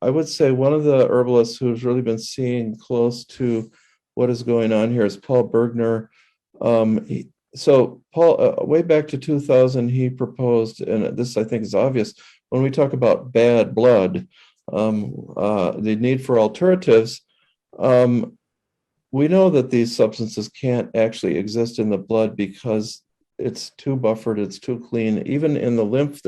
I would say one of the herbalists who's really been seeing close to what is going on here is Paul Bergner. So Paul, way back to 2000, he proposed, and this I think is obvious, when we talk about bad blood, the need for alternatives, we know that these substances can't actually exist in the blood because it's too buffered, it's too clean. Even in the lymph,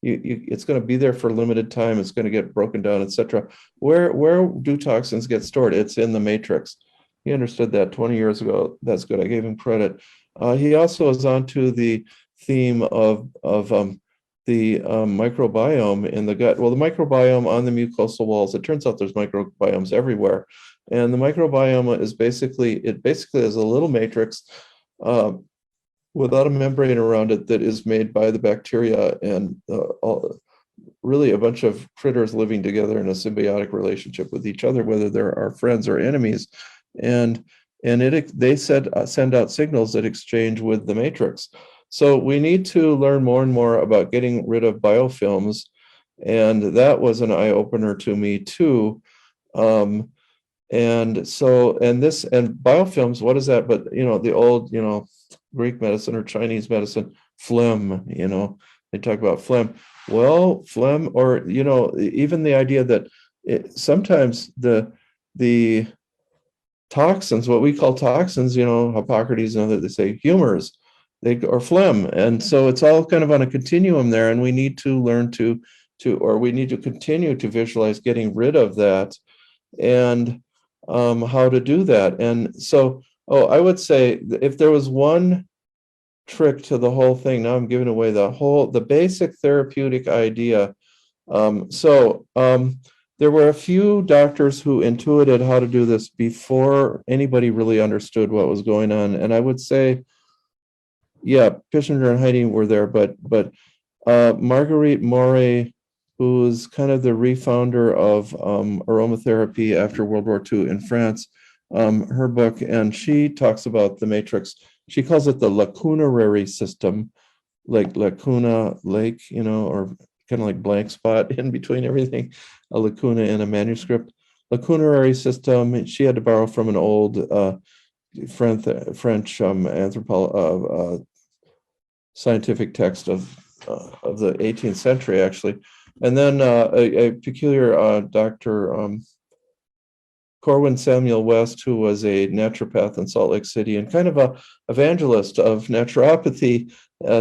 it's going to be there for a limited time. It's going to get broken down, etc. Where do toxins get stored? It's in the matrix. He understood that 20 years ago. That's good. I gave him credit. He also is onto the theme of the microbiome in the gut. Well, the microbiome on the mucosal walls. It turns out there's microbiomes everywhere. And the microbiome is basically is a little matrix without a membrane around it that is made by the bacteria and really a bunch of critters living together in a symbiotic relationship with each other, whether they're our friends or enemies. And they send out signals that exchange with the matrix. So we need to learn more and more about getting rid of biofilms. And that was an eye-opener to me too. And biofilms, what is that? But, the old, Greek medicine or Chinese medicine, phlegm, they talk about phlegm. Well, phlegm, or, even the idea that sometimes the toxins, what we call toxins, Hippocrates and others, they say humors, or phlegm. And so it's all kind of on a continuum there. And we need to learn we need to continue to visualize getting rid of that and how to do that. And so, I would say if there was one trick to the whole thing, now I'm giving away the basic therapeutic idea. There were a few doctors who intuited how to do this before anybody really understood what was going on. And I would say, yeah, Pishinger and Heidi were there, but Marguerite Moret, who's kind of the refounder of aromatherapy after World War II in France, her book, and she talks about the matrix. She calls it the lacunary system, like lacuna, lake, or kind of like blank spot in between everything, a lacuna in a manuscript. Lacunary system, she had to borrow from an old French scientific text of the 18th century, actually. And then a peculiar Dr. Corwin Samuel West, who was a naturopath in Salt Lake City and kind of a evangelist of naturopathy.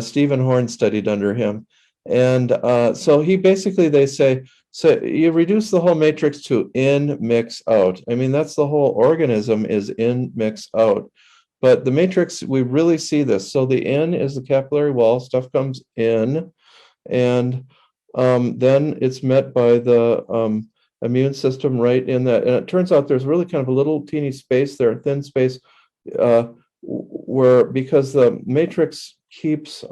Stephen Horn studied under him. And so he basically, they say, so you reduce the whole matrix to in, mix, out. I mean, that's the whole organism is in, mix, out. But the matrix, we really see this. So the in is the capillary wall, stuff comes in, and then it's met by the immune system right in that. And it turns out there's really kind of a little teeny space there, a thin space, where, because the matrix keeps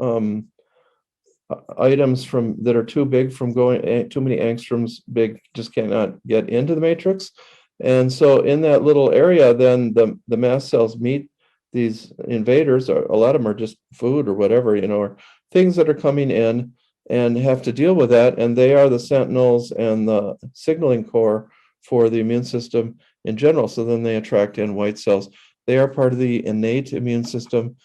items that are too big from going, too many angstroms big, just cannot get into the matrix. And so in that little area, then the mast cells meet these invaders, or a lot of them are just food or whatever, or things that are coming in and have to deal with that. And they are the sentinels and the signaling core for the immune system in general. So then they attract in white cells. They are part of the innate immune system,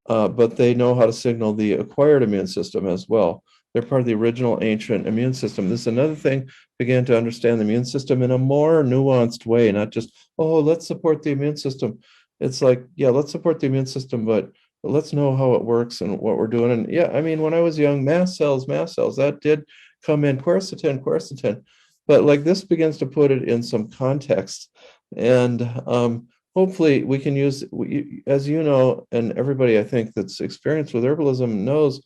but they know how to signal the acquired immune system as well. They're part of the original ancient immune system. This is another thing, began to understand the immune system in a more nuanced way, not just, let's support the immune system. It's like, yeah, let's support the immune system, but let's know how it works and what we're doing. And yeah, I mean, when I was young, mast cells, that did come in, quercetin. But like this begins to put it in some context. And hopefully we can use, as you know, and everybody I think that's experienced with herbalism knows,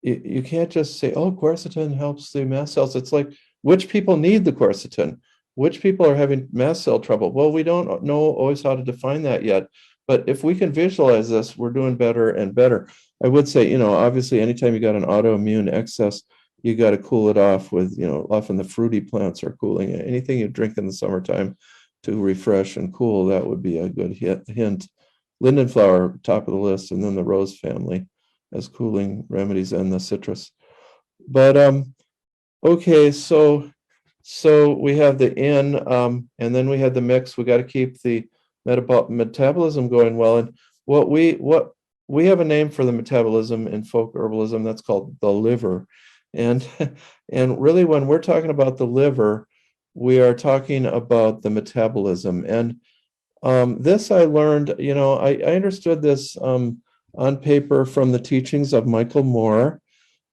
you can't just say, quercetin helps the mast cells. It's like, which people need the quercetin? Which people are having mast cell trouble? Well, we don't know always how to define that yet. But if we can visualize this, we're doing better and better. I would say, obviously, anytime you got an autoimmune excess, you got to cool it off with, often the fruity plants are cooling. Anything you drink in the summertime to refresh and cool, that would be a good hint. Linden flower, top of the list, and then the rose family as cooling remedies, and the citrus. But okay, so so we have the in, and then we had the mix. We got to keep the metabolism going well. And what we have a name for the metabolism in folk herbalism that's called the liver. And and really when we're talking about the liver, we are talking about the metabolism. And this I learned, I understood this on paper from the teachings of Michael Moore.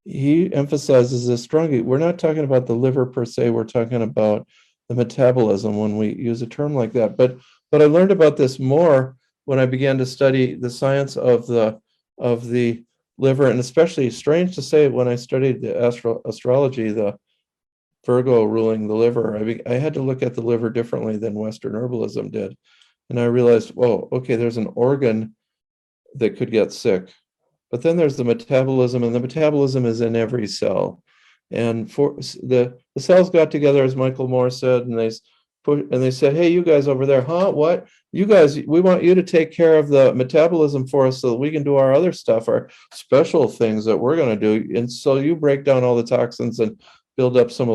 He emphasizes this strongly. We're not talking about the liver per se, we're talking about the metabolism when we use a term like that. But I learned about this more when I began to study the science of the liver, and especially, strange to say, when I studied the astrology, the Virgo ruling the liver, I had to look at the liver differently than Western herbalism did. And I realized, whoa, okay, there's an organ that could get sick. But then there's the metabolism, and the metabolism is in every cell. And for the cells got together, as Michael Moore said, and they said, hey, you guys over there, huh? What? You guys, we want you to take care of the metabolism for us so that we can do our other stuff, our special things that we're going to do. And so you break down all the toxins and build up some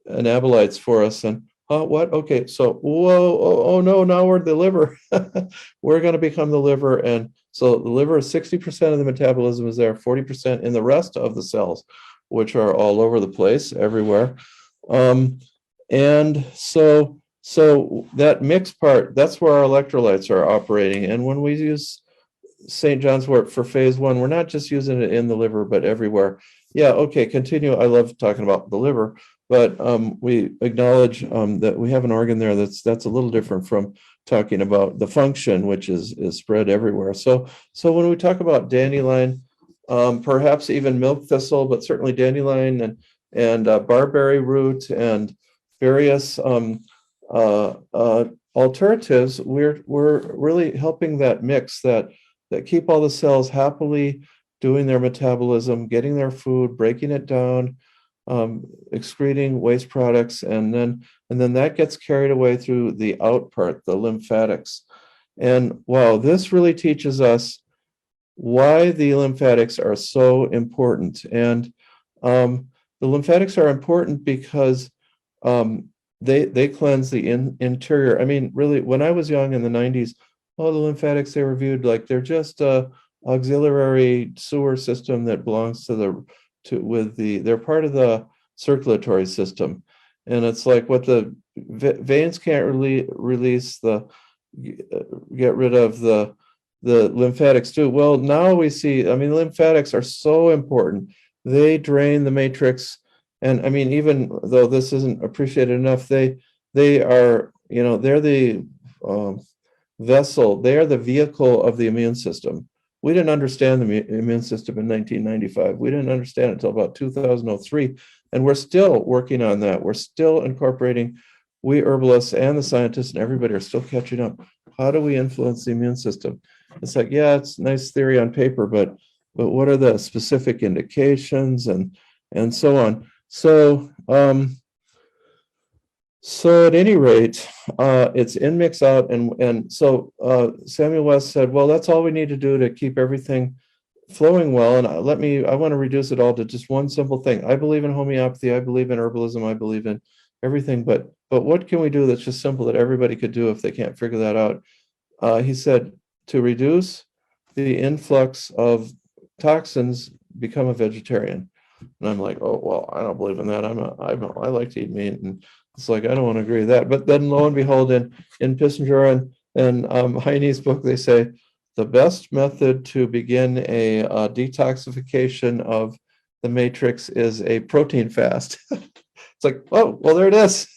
anabolites for us. And what? Okay, so whoa, oh no, now we're the liver. We're going to become the liver. And so the liver is 60% of the metabolism is there, 40% in the rest of the cells, which are all over the place, everywhere. And so that mixed part, that's where our electrolytes are operating. And when we use St. John's wort for phase one, we're not just using it in the liver, but everywhere. Yeah, okay, continue. I love talking about the liver, but we acknowledge that we have an organ there that's a little different from talking about the function, which is spread everywhere. So when we talk about dandelion, perhaps even milk thistle, but certainly dandelion and barberry root and various alternatives, we're really helping that mix that keep all the cells happily doing their metabolism, getting their food, breaking it down, excreting waste products, and then that gets carried away through the out part, the lymphatics. And wow, this really teaches us why the lymphatics are so important. And the lymphatics are important because they cleanse the interior. I mean, really, when I was young in the 90s, the lymphatics, they were viewed like they're just a auxiliary sewer system that belongs to they're part of the circulatory system. And it's like what the veins can't really release get rid of the lymphatics do. Well, now we see, I mean, lymphatics are so important. They drain the matrix. And I mean, even though this isn't appreciated enough, they are, they're the vessel, they are the vehicle of the immune system. We didn't understand the immune system in 1995. We didn't understand it until about 2003. And we're still working on that. We're still incorporating, we herbalists and the scientists and everybody are still catching up. How do we influence the immune system? It's like, yeah, it's nice theory on paper, but what are the specific indications and so on? So at any rate, it's in, mix out, and so Samuel West said, well, that's all we need to do to keep everything flowing well. And I want to reduce it all to just one simple thing. I believe in homeopathy, I believe in herbalism, I believe in everything, but what can we do that's just simple that everybody could do if they can't figure that out? He said, to reduce the influx of toxins, become a vegetarian. And I'm like, oh, well, I don't believe in that. I like to eat meat. And it's like, I don't want to agree with that. But then lo and behold, in Pissinger and Heine's book, they say the best method to begin a detoxification of the matrix is a protein fast. It's like, oh, well, there it is.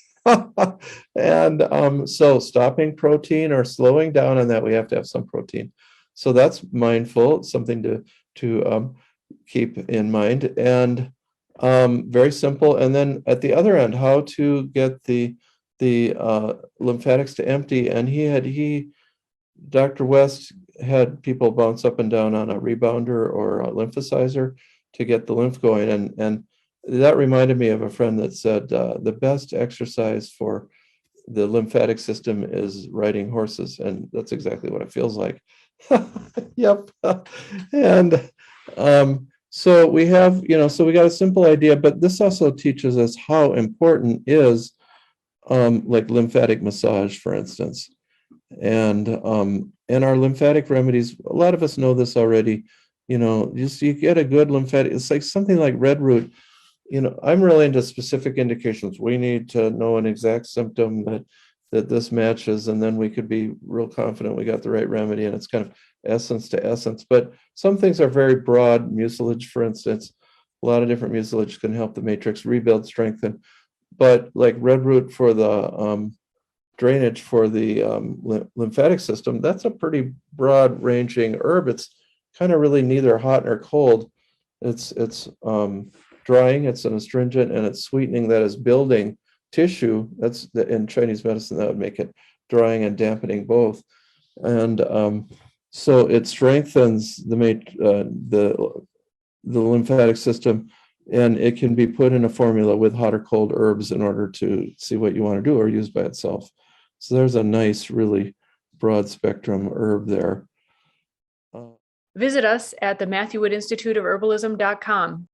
And so stopping protein or slowing down on that, we have to have some protein. So that's mindful. It's something to keep in mind, and very simple. And then at the other end, how to get the lymphatics to empty. And Dr. West had people bounce up and down on a rebounder or a lymphosizer to get the lymph going. And that reminded me of a friend that said the best exercise for the lymphatic system is riding horses, and that's exactly what it feels like. Yep. And So we have, so we got a simple idea, but this also teaches us how important is like lymphatic massage, for instance. And our lymphatic remedies, a lot of us know this already, you get a good lymphatic, it's like something like red root. I'm really into specific indications. We need to know an exact symptom that this matches, and then we could be real confident we got the right remedy, and it's kind of essence to essence. But some things are very broad. Mucilage, for instance, a lot of different mucilage can help the matrix rebuild, strengthen. But like red root for the drainage for the lymphatic system, that's a pretty broad ranging herb. It's kind of really neither hot nor cold. It's drying, it's an astringent, and it's sweetening that is building tissue. That's in Chinese medicine, that would make it drying and dampening both. And so it strengthens the lymphatic system, and it can be put in a formula with hot or cold herbs in order to see what you want to do, or use by itself. So there's a nice, really broad spectrum herb there. Visit us at the Matthew Wood Institute of Herbalism.com.